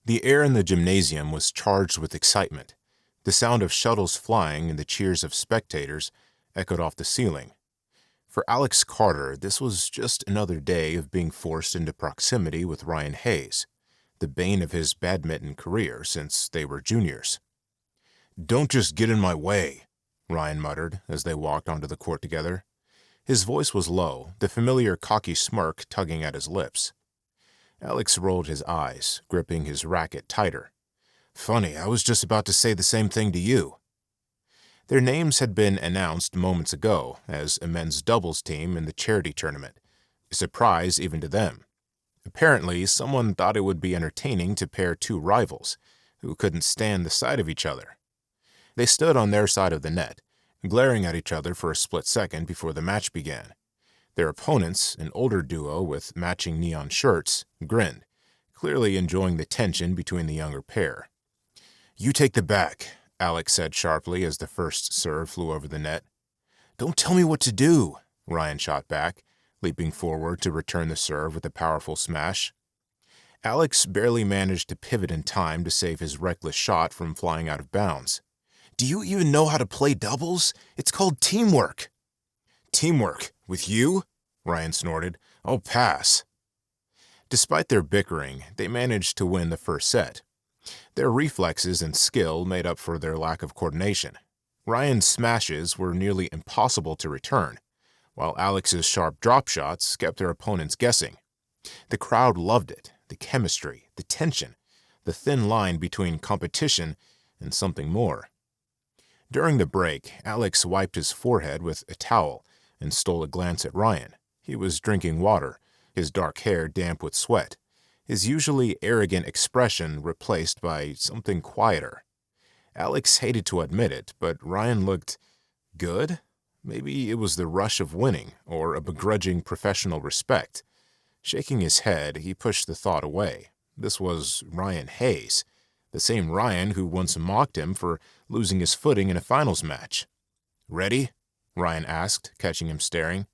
The air in the gymnasium was charged with excitement. The sound of shuttles flying and the cheers of spectators echoed off the ceiling. For Alex Carter, this was just another day of being forced into proximity with Ryan Hayes, the bane of his badminton career since they were juniors. "Don't just get in my way," Ryan muttered as they walked onto the court together. His voice was low, the familiar cocky smirk tugging at his lips. Alex rolled his eyes, gripping his racket tighter. "Funny, I was just about to say the same thing to you." Their names had been announced moments ago as a men's doubles team in the charity tournament, a surprise even to them. Apparently, someone thought it would be entertaining to pair two rivals who couldn't stand the sight of each other. They stood on their side of the net, glaring at each other for a split second before the match began. Their opponents, an older duo with matching neon shirts, grinned, clearly enjoying the tension between the younger pair. "You take the back," Alex said sharply as the first serve flew over the net. "Don't tell me what to do," Ryan shot back, leaping forward to return the serve with a powerful smash. Alex barely managed to pivot in time to save his reckless shot from flying out of bounds. "Do you even know how to play doubles? It's called teamwork." "Teamwork? With you?" Ryan snorted. "I'll pass." Despite their bickering, they managed to win the first set. Their reflexes and skill made up for their lack of coordination. Ryan's smashes were nearly impossible to return, while Alex's sharp drop shots kept their opponents guessing. The crowd loved it, the chemistry, the tension, the thin line between competition and something more. During the break, Alex wiped his forehead with a towel and stole a glance at Ryan. He was drinking water, his dark hair damp with sweat, his usually arrogant expression replaced by something quieter. Alex hated to admit it, but Ryan looked good? Maybe it was the rush of winning, or a begrudging professional respect. Shaking his head, he pushed the thought away. This was Ryan Hayes, the same Ryan who once mocked him for losing his footing in a finals match. "Ready?" Ryan asked, catching him staring.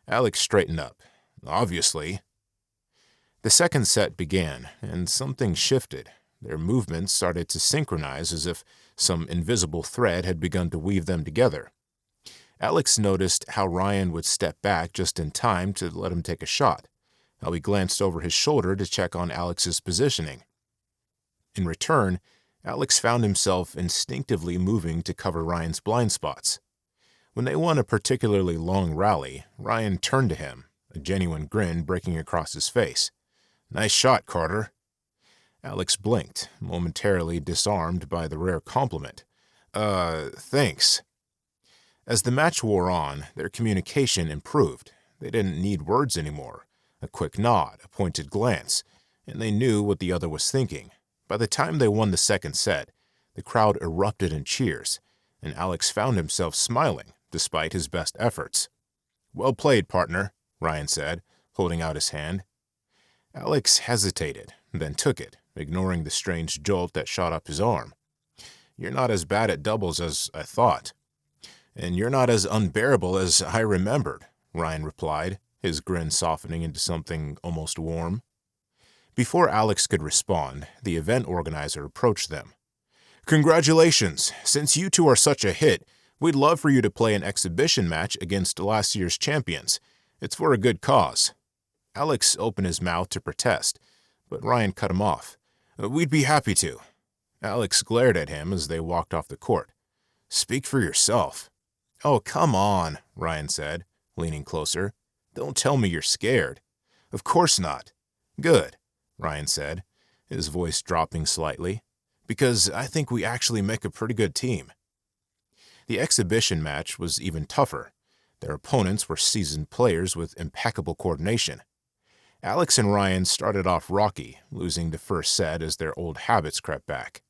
Alex straightened up. "Obviously." The second set began, and something shifted. Their movements started to synchronize as if some invisible thread had begun to weave them together. Alex noticed how Ryan would step back just in time to let him take a shot, how he glanced over his shoulder to check on Alex's positioning. In return, Alex found himself instinctively moving to cover Ryan's blind spots. When they won a particularly long rally, Ryan turned to him, a genuine grin breaking across his face. "Nice shot, Carter." Alex blinked, momentarily disarmed by the rare compliment. Thanks." As the match wore on, their communication improved. They didn't need words anymore. A quick nod, a pointed glance, and they knew what the other was thinking. By the time they won the second set, the crowd erupted in cheers, and Alex found himself smiling despite his best efforts. "Well played, partner," Ryan said, holding out his hand. Alex hesitated, then took it, ignoring the strange jolt that shot up his arm. "You're not as bad at doubles as I thought." "And you're not as unbearable as I remembered," Ryan replied, his grin softening into something almost warm. Before Alex could respond, the event organizer approached them. "Congratulations! Since you two are such a hit, we'd love for you to play an exhibition match against last year's champions. It's for a good cause." Alex opened his mouth to protest, but Ryan cut him off. "We'd be happy to." Alex glared at him as they walked off the court. "Speak for yourself." "Oh, come on," Ryan said, leaning closer. "Don't tell me you're scared." "Of course not." "Good," Ryan said, his voice dropping slightly, "because I think we actually make a pretty good team." The exhibition match was even tougher. Their opponents were seasoned players with impeccable coordination. Alex and Ryan started off rocky, losing the first set as their old habits crept back.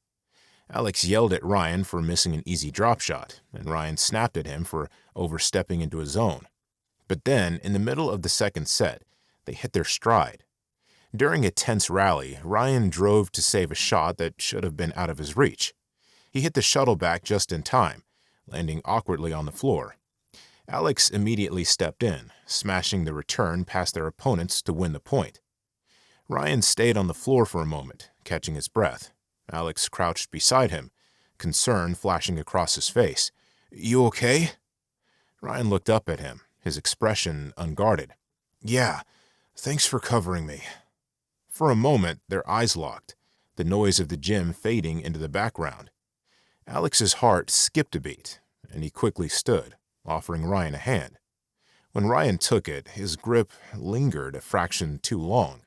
Alex yelled at Ryan for missing an easy drop shot, and Ryan snapped at him for overstepping into his zone. But then, in the middle of the second set, they hit their stride. During a tense rally, Ryan drove to save a shot that should have been out of his reach. He hit the shuttle back just in time, landing awkwardly on the floor. Alex immediately stepped in, smashing the return past their opponents to win the point. Ryan stayed on the floor for a moment, catching his breath. Alex crouched beside him, concern flashing across his face. "You okay?" Ryan looked up at him, his expression unguarded. "Yeah, thanks for covering me." For a moment, their eyes locked, the noise of the gym fading into the background. Alex's heart skipped a beat, and he quickly stood, offering Ryan a hand. When Ryan took it, his grip lingered a fraction too long.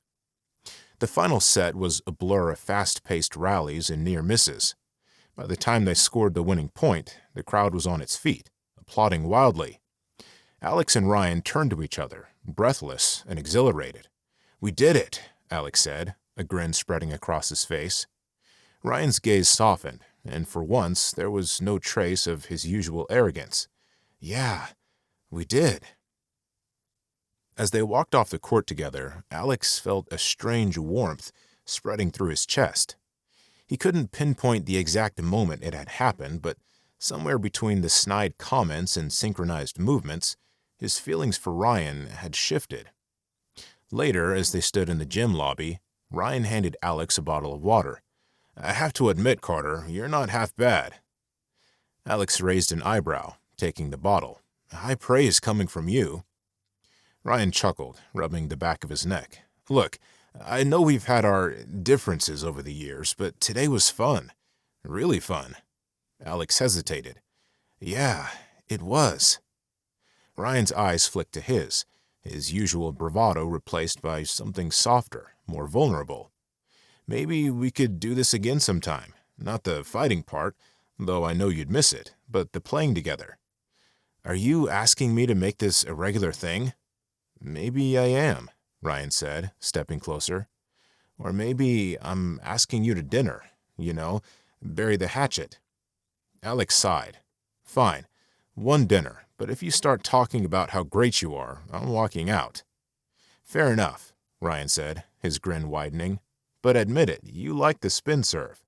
The final set was a blur of fast-paced rallies and near misses. By the time they scored the winning point, the crowd was on its feet, applauding wildly. Alex and Ryan turned to each other, breathless and exhilarated. "We did it," Alex said, a grin spreading across his face. Ryan's gaze softened, and for once there was no trace of his usual arrogance. "Yeah, we did." As they walked off the court together, Alex felt a strange warmth spreading through his chest. He couldn't pinpoint the exact moment it had happened, but somewhere between the snide comments and synchronized movements, his feelings for Ryan had shifted. Later, as they stood in the gym lobby, Ryan handed Alex a bottle of water. "I have to admit, Carter, you're not half bad." Alex raised an eyebrow, taking the bottle. "High praise coming from you." Ryan chuckled, rubbing the back of his neck. "Look, I know we've had our differences over the years, but today was fun. Really fun." Alex hesitated. "Yeah, it was." Ryan's eyes flicked to his usual bravado replaced by something softer, more vulnerable. "Maybe we could do this again sometime. Not the fighting part, though I know you'd miss it, but the playing together." "Are you asking me to make this a regular thing?" "Maybe I am," Ryan said, stepping closer. "Or maybe I'm asking you to dinner, bury the hatchet." Alex sighed. "Fine, one dinner, but if you start talking about how great you are, I'm walking out." "Fair enough," Ryan said, his grin widening. "But admit it, you like the spin serve."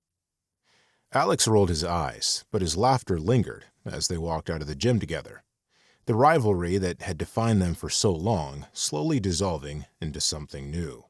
Alex rolled his eyes, but his laughter lingered as they walked out of the gym together. The rivalry that had defined them for so long slowly dissolving into something new.